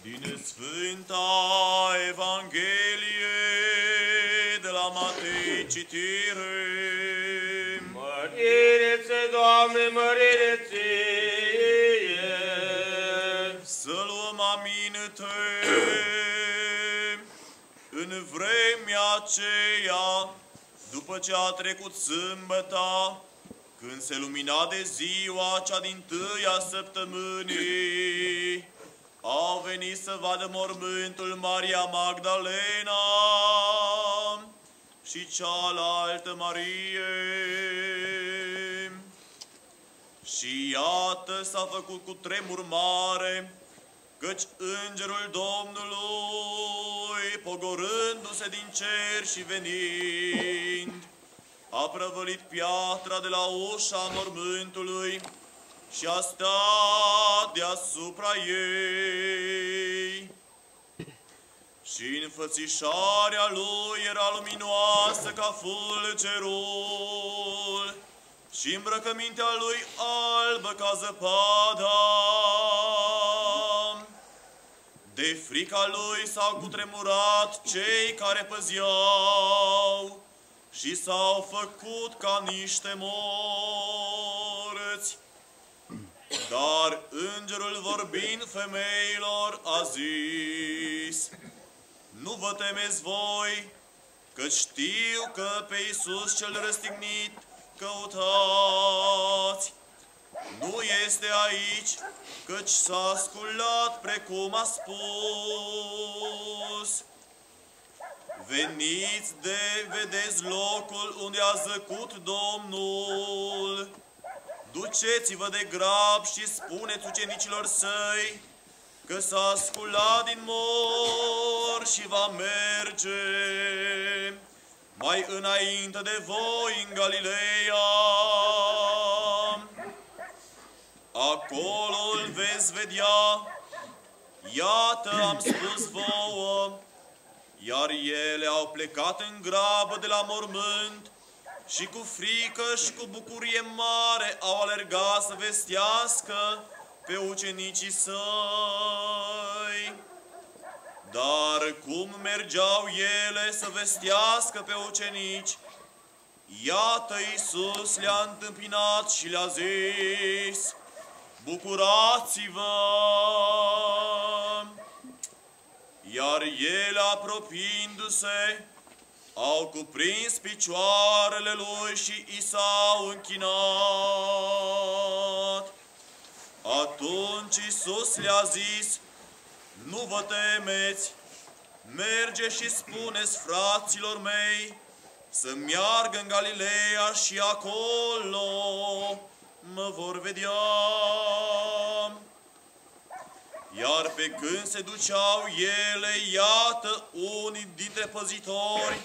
Din Sfânta Evanghelie de la Matei citire. Mărire-ți, Doamne, mărire-ți! Să luăm aminte. În vremea aceea, după ce a trecut sâmbăta, când se lumina de ziua cea din-tâia săptămânii, a venit să vadă mormântul Maria Magdalena și cealaltă Marie. Și iată s-a făcut cu tremur mare, căci îngerul Domnului, pogorându-se din cer și venind, a prăvălit piatra de la ușa mormântului și a stat deasupra ei. Și înfățișarea lui era luminoasă ca fulgerul și îmbrăcămintea lui albă ca zăpada. De frica lui s-au cutremurat cei care păzeau și s-au făcut ca niște morți. Dar îngerul, vorbind femeilor, a zis: nu vă temeți voi, că știu că pe Iisus cel răstignit căutați. Nu este aici, căci s-a sculat precum a spus. Veniți de vedeți locul unde a zăcut Domnul. Duceți-vă de grab și spuneți ucenicilor săi că s-a sculat din mor și va merge mai înainte de voi în Galileea. Acolo îl veți vedea. Iată, am spus vouă. Iar ele au plecat în grabă de la mormânt și cu frică și cu bucurie mare au alergat să vestească pe ucenicii săi. Dar cum mergeau ele să vestească pe ucenici, iată Iisus le-a întâmpinat și le-a zis: bucurați-vă! Iar ele, apropiindu-se, au cuprins picioarele lui și i s-au închinat. Atunci Iisus le-a zis: nu vă temeți, merge și spuneți fraților mei să meargă în Galileea și acolo mă vor vedea. Iar pe când se duceau ele, iată, unii dintre păzitori,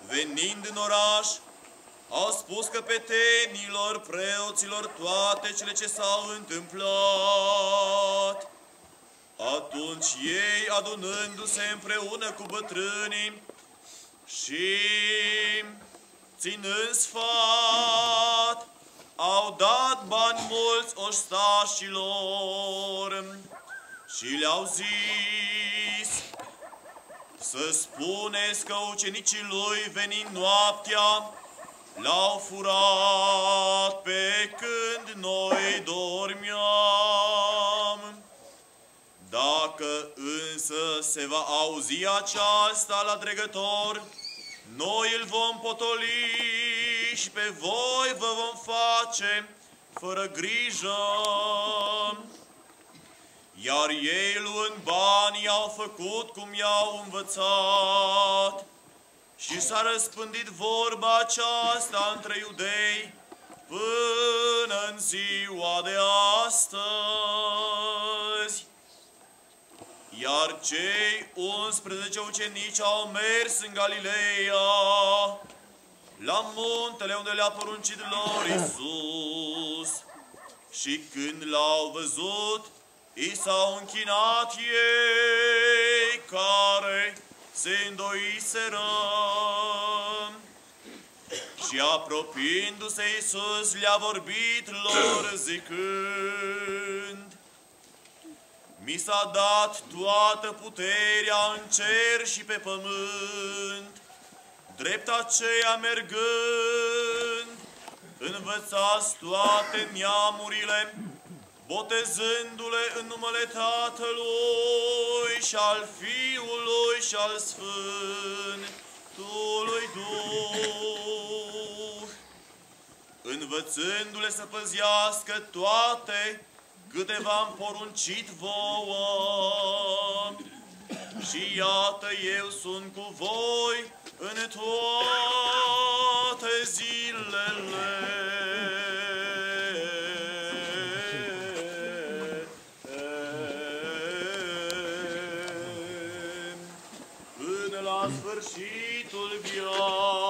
venind în oraș, au spus căpetenilor, preoților, toate cele ce s-au întâmplat. Atunci ei, adunându-se împreună cu bătrânii și ținând sfat, au dat bani mulți ostașilor și le-au zis să spuneți că ucenicii lui, venind noaptea, l-au furat pe când noi dormeam. Dacă însă se va auzi aceasta la dregător, noi îl vom potoli și pe voi vă vom face fără grijă. Iar ei, luând banii, au făcut cum i-au învățat. Și s-a răspândit vorba aceasta între iudei până în ziua de astăzi. Iar cei 11 ucenici au mers în Galileea, la muntele unde le-a poruncit lor Iisus. Și când l-au văzut, i s-au închinat ei, care se îndoiseră. Și apropiindu-se Iisus, le-a vorbit lor zicând: Mi s-a dat toată puterea în cer și pe pământ. Drept aceea mergând, învățați toate neamurile, botezându-le în numele Tatălui și al Fiului și al Sfântului Duh, învățându-le să păzească toate câte v-am poruncit vouă. Și iată, eu sunt cu voi în toate zilele. Până la sfârșitul viață.